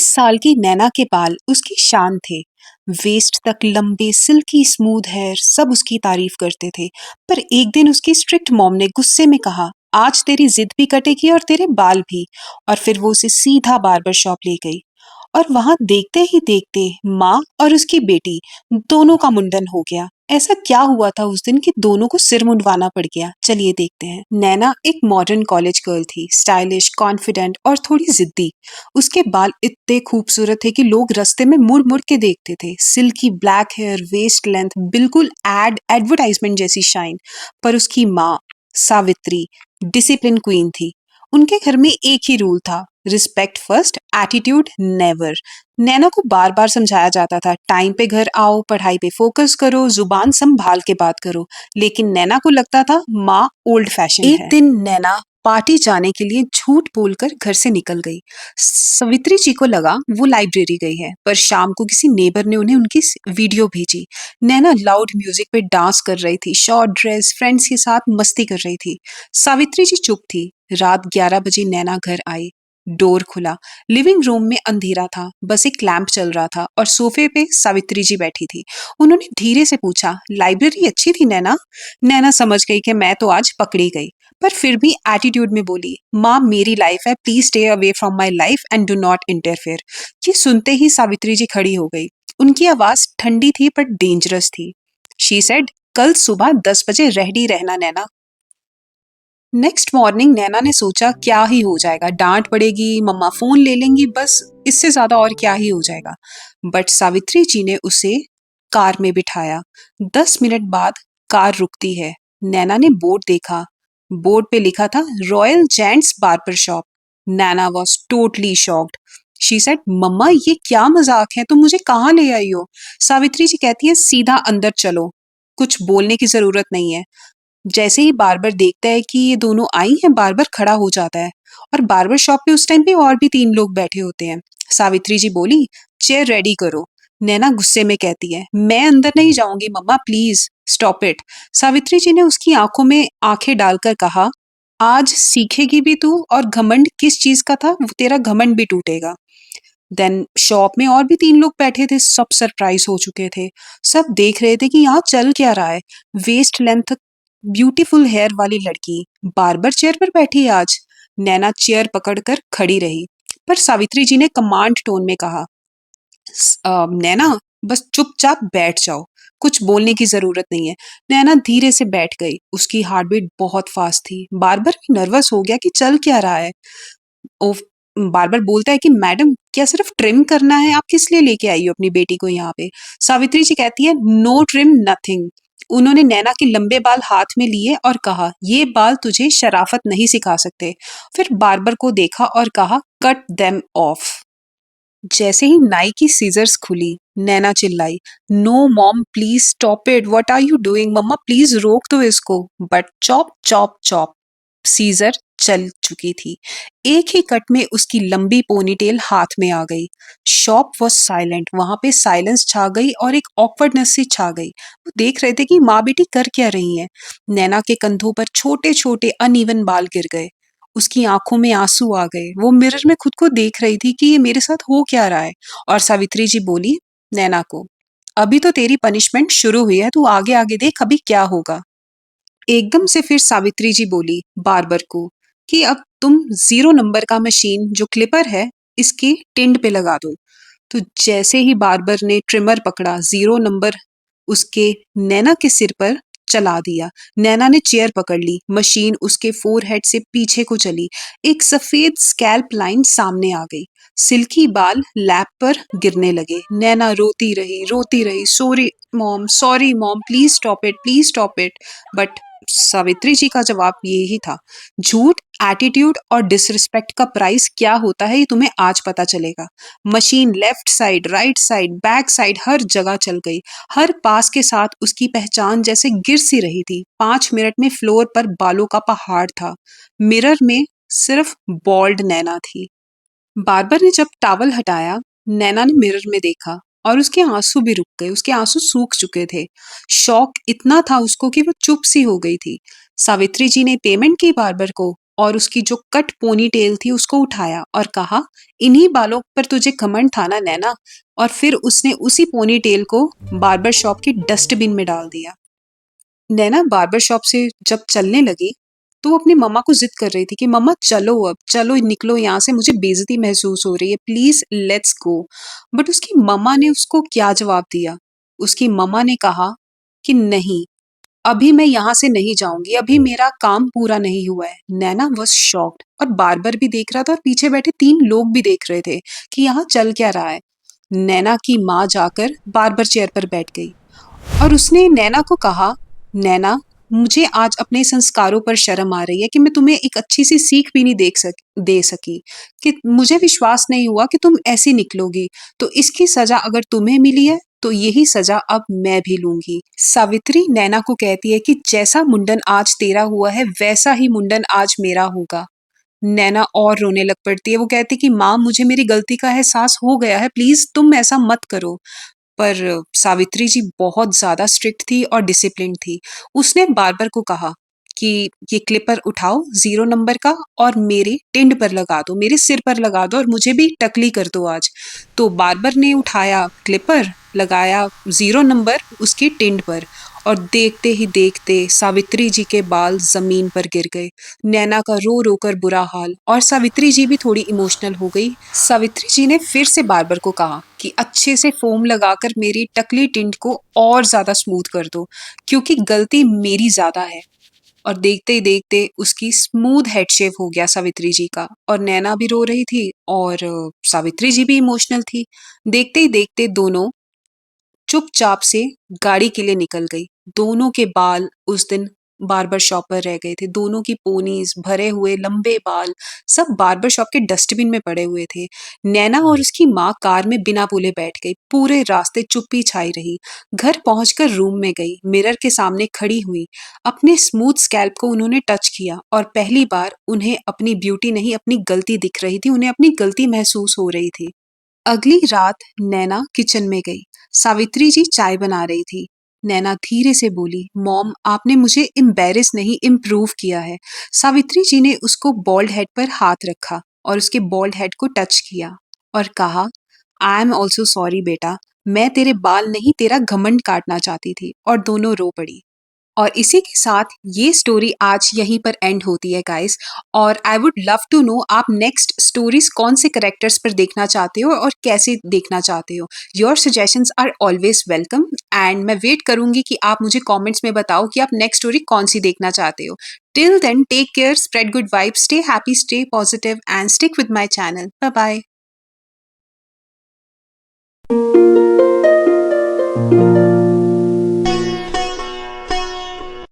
साल की नैना के बाल उसकी शान थे। वेस्ट तक लंबे सिल्की स्मूथ हेयर सब उसकी तारीफ करते थे। पर एक दिन उसकी स्ट्रिक्ट मॉम ने गुस्से में कहा, आज तेरी जिद भी कटेगी और तेरे बाल भी। और फिर वो उसे सीधा बार्बर शॉप ले गई। और वहां देखते ही देखते माँ और उसकी बेटी दोनों का मुंडन हो गया। ऐसा क्या हुआ था उस दिन कि दोनों को सिर मुंडवाना पड़ गया? चलिए देखते हैं। नैना एक मॉडर्न कॉलेज गर्ल थी, स्टाइलिश, कॉन्फिडेंट और थोड़ी जिद्दी। उसके बाल इतने खूबसूरत थे कि लोग रास्ते में मुड़ मुड़ के देखते थे। Silky black hair, waist length, बिल्कुल एडवर्टाइजमेंट जैसी शाइन। पर उसकी माँ सावित्री डिसिप्लिन क्वीन थी। उनके घर में एक ही रूल था, रिस्पेक्ट फर्स्ट, एटीट्यूड नेवर। नैना को बार बार समझाया जाता था, टाइम पे घर आओ, पढ़ाई पे फोकस करो, जुबान संभाल के बात करो। लेकिन नैना को लगता था माँ ओल्ड फैशन है। एक दिन नैना पार्टी जाने के लिए झूठ बोलकर घर से निकल गई। सवित्री जी को लगा वो लाइब्रेरी गई है, पर शाम को किसी नेबर ने उन्हें उनकी वीडियो भेजी। नैना लाउड म्यूजिक पे डांस कर रही थी, शॉर्ट ड्रेस, फ्रेंड्स के साथ मस्ती कर रही थी। सावित्री जी चुप थी। रात 11 बजे नैना घर आई। डोर खुला। लिविंग रूम में अंधेरा था, बस एक लैंप चल रहा था और सोफे पे सावित्री जी बैठी थी। उन्होंने धीरे से पूछा, लाइब्रेरी अच्छी थी नैना? नैना समझ गई कि मैं तो आज पकड़ी गई, पर फिर भी एटीट्यूड में बोली, माँ मेरी लाइफ है, please stay away from my life and do not interfere. ये सुनते ही सावित्री जी खड़ी हो गई। उनकी आवाज ठंडी थी पर डेंजरस थी। शी सेड, कल सुबह 10 बजे रेडी रहना नैना। नेक्स्ट मॉर्निंग नैना ने सोचा, क्या ही हो जाएगा, डांट पड़ेगी, मम्मा फोन ले लेंगी, बस इससे ज्यादा और क्या ही हो जाएगा। बट सावित्री जी ने उसे कार में बिठाया। 10 मिनट बाद कार रुकती है। नैना ने बोर्ड देखा। बोर्ड पे लिखा था royal gents barber shop. Naina was totally shocked. She said, मम्मा ये क्या मजाक है, तुम मुझे कहाँ ले आई हो? सावित्री जी कहती है, सीधा अंदर चलो, कुछ बोलने की जरूरत नहीं है। जैसे ही बार्बर देखता है कि ये दोनों आई हैं, बार्बर खड़ा हो जाता है। और बार्बर शॉप पे उस टाइम पे और भी 3 लोग बैठे होते हैं। सावित्री जी बोली, चेयर रेडी करो। नैना गुस्से में कहती है, मैं अंदर नहीं जाऊंगी मम्मा, प्लीज स्टॉप इट। सावित्री जी ने उसकी आंखों में आंखें डालकर कहा, आज सीखेगी भी तू, और घमंड किस चीज का था, वो तेरा घमंड भी टूटेगा। देन शॉप में और भी 3 लोग बैठे थे, सब सरप्राइज हो चुके थे। सब देख रहे थे कि यहाँ चल क्या रहा है। वेस्ट लेंथ ब्यूटीफुल हेयर वाली लड़की बार्बर चेयर पर बैठी है आज। नैना चेयर पकड़कर खड़ी रही, पर सावित्री जी ने कमांड टोन में कहा, नैना बस चुपचाप बैठ जाओ, कुछ बोलने की जरूरत नहीं है। नैना धीरे से बैठ गई। उसकी हार्ट बीट बहुत फास्ट थी। बार्बर भी नर्वस हो गया कि चल क्या रहा है। ओ, बार्बर बोलता है कि मैडम क्या सिर्फ ट्रिम करना है, आप किस लिए लेके आई हो अपनी बेटी को यहाँ पे? सावित्री जी कहती है, नो ट्रिम नथिंग। उन्होंने नैना के लंबे बाल हाथ में लिए और कहा, ये बाल तुझे शराफत नहीं सिखा सकते। फिर बार्बर को देखा और कहा, कट देम ऑफ। जैसे ही नाई की सीजर्स खुली, नैना चिल्लाई, no mom please stop it, what are you doing, मम्मा प्लीज रोक दो इसको। But chop chop chop, scissor चल चुकी थी। एक ही कट में उसकी लंबी पोनीटेल हाथ में आ गई। Shop was silent. वहां पे साइलेंस छा गई और एक ऑकवर्डनेस सी छा गई। वो देख रहे थे कि माँ बेटी कर क्या रही हैं। नैना के कंधों पर छोटे छोटे अनइवन बाल गिर गए। उसकी आंखों में आंसू आ गए। वो मिरर में खुद को देख रही थी कि ये मेरे साथ हो क्या रहा है। और सावित्री जी बोली नैना को, अभी तो तेरी पनिशमेंट शुरू हुई है, तू आगे आगे देख अभी क्या होगा। एकदम से फिर सावित्री जी बोली बार्बर को कि अब तुम 0 नंबर का मशीन जो क्लिपर है, इसकी टिंड पे लगा दो। तो जैसे ही बार्बर ने ट्रिमर पकड़ा, 0 नंबर उसके नैना के सिर पर चला दिया। नैना ने चेयर पकड़ ली। मशीन उसके फोरहेड से पीछे को चली। एक सफेद स्कैल्प लाइन सामने आ गई। सिल्की बाल लैप पर गिरने लगे। नैना रोती रही, sorry mom, please stop it. But Savitri ji का जवाब यही था, झूठ, एटीट्यूड और डिसरिस्पेक्ट का प्राइस क्या होता है ये तुम्हें आज पता चलेगा। Machine left side, right side, back side, हर जगह चल गई। हर पास के साथ उसकी पहचान जैसे गिर सी रही थी। 5 मिनट में फ्लोर पर बालों का पहाड़ था। मिरर में सिर्फ बॉल्ड नैना थी। बार्बर ने जब टॉवल हटाया, नैना ने मिरर में देखा और उसके आंसू भी रुक गए। उसके आंसू सूख चुके थे। शौक इतना था उसको कि वो चुप सी हो गई थी। सावित्री जी ने पेमेंट की बार्बर को और उसकी जो कट पोनी टेल थी उसको उठाया और कहा, इन्हीं बालों पर तुझे घमंड था ना नैना। और फिर उसने उसी पोनी टेल को बार्बर शॉप के डस्टबिन में डाल दिया। नैना बार्बर शॉप से जब चलने लगी तो वो अपनी मम्मा को जिद कर रही थी कि मम्मा चलो, अब चलो, निकलो यहाँ से, मुझे बेइज्जती महसूस हो रही है, प्लीज लेट्स गो। बट उसकी मम्मा ने उसको क्या जवाब दिया? उसकी मम्मा ने कहा कि नहीं, अभी मैं यहाँ से नहीं जाऊंगी, अभी मेरा काम पूरा नहीं हुआ है। नैना वॉज शॉक्ड और बार्बर भी देख रहा था और पीछे बैठे 3 लोग भी देख रहे थे कि यहाँ चल क्या रहा है। नैना की माँ जाकर बार्बर चेयर पर बैठ गई और उसने नैना को कहा, नैना, मुझे आज अपने संस्कारों पर शर्म आ रही है कि मैं तुम्हें एक अच्छी सी सीख भी नहीं दे सकी, कि मुझे विश्वास नहीं हुआ कि तुम ऐसी निकलोगी। तो इसकी सजा अगर तुम्हें मिली है तो यही सजा अब मैं भी लूंगी। सावित्री नैना को कहती है कि जैसा मुंडन आज तेरा हुआ है वैसा ही मुंडन आज मेरा होगा। नैना और रोने लग पड़ती है। वो कहती कि माँ, मुझे मेरी गलती का एहसास हो गया है, प्लीज तुम ऐसा मत करो। पर सावित्री जी बहुत ज़्यादा स्ट्रिक्ट थी और डिसिप्लिन्ड थी। उसने बार्बर को कहा कि ये क्लिपर उठाओ 0 नंबर का और मेरे टिंड पर लगा दो, मेरे सिर पर लगा दो और मुझे भी टकली कर दो आज। तो बार्बर ने उठाया क्लिपर, लगाया 0 नंबर उसकी टिंड पर और देखते ही देखते सावित्री जी के बाल ज़मीन पर गिर गए। नैना का रो रो कर बुरा हाल और सावित्री जी भी थोड़ी इमोशनल हो गई। सावित्री जी ने फिर से बार्बर को कहा कि अच्छे से फोम लगाकर मेरी टकली टिंड को और ज्यादा स्मूथ कर दो, क्योंकि गलती मेरी ज्यादा है। और देखते ही देखते उसकी स्मूथ हेड शेव हो गया सावित्री जी का, और नैना भी रो रही थी और सावित्री जी भी इमोशनल थी। देखते ही देखते दोनों चुपचाप से गाड़ी के लिए निकल गई। दोनों के बाल उस दिन बार्बर शॉप पर रह गए थे। दोनों की पोनीज, भरे हुए लंबे बाल सब बार्बर शॉप के डस्टबिन में पड़े हुए थे। नैना और उसकी माँ कार में बिना बोले बैठ गई। पूरे रास्ते चुप्पी छाई रही। घर पहुंचकर रूम में गई, मिरर के सामने खड़ी हुई। अपने स्मूथ स्कैल्प को उन्होंने टच किया और पहली बार उन्हें अपनी ब्यूटी नहीं, अपनी गलती दिख रही थी। उन्हें अपनी गलती महसूस हो रही थी। अगली रात नैना किचन में गई। सावित्री जी चाय बना रही थी। नैना धीरे से बोली, मॉम, आपने मुझे एम्बेरस नहीं, इम्प्रूव किया है। सावित्री जी ने उसको बॉल्ड हेड पर हाथ रखा और उसके बॉल्ड हेड को टच किया और कहा, आई एम ऑल्सो सॉरी बेटा, मैं तेरे बाल नहीं तेरा घमंड काटना चाहती थी। और दोनों रो पड़ी। और इसी के साथ ये स्टोरी आज यहीं पर एंड होती है गाइस। और I would love to know आप नेक्स्ट स्टोरीज कौन से करेक्टर्स पर देखना चाहते हो और कैसे देखना चाहते हो। Your suggestions are always welcome and मैं वेट करूंगी कि आप मुझे कमेंट्स में बताओ कि आप नेक्स्ट स्टोरी कौन सी देखना चाहते हो। Till then, take care, spread good vibes, stay happy, stay positive and stick with my channel. Bye bye.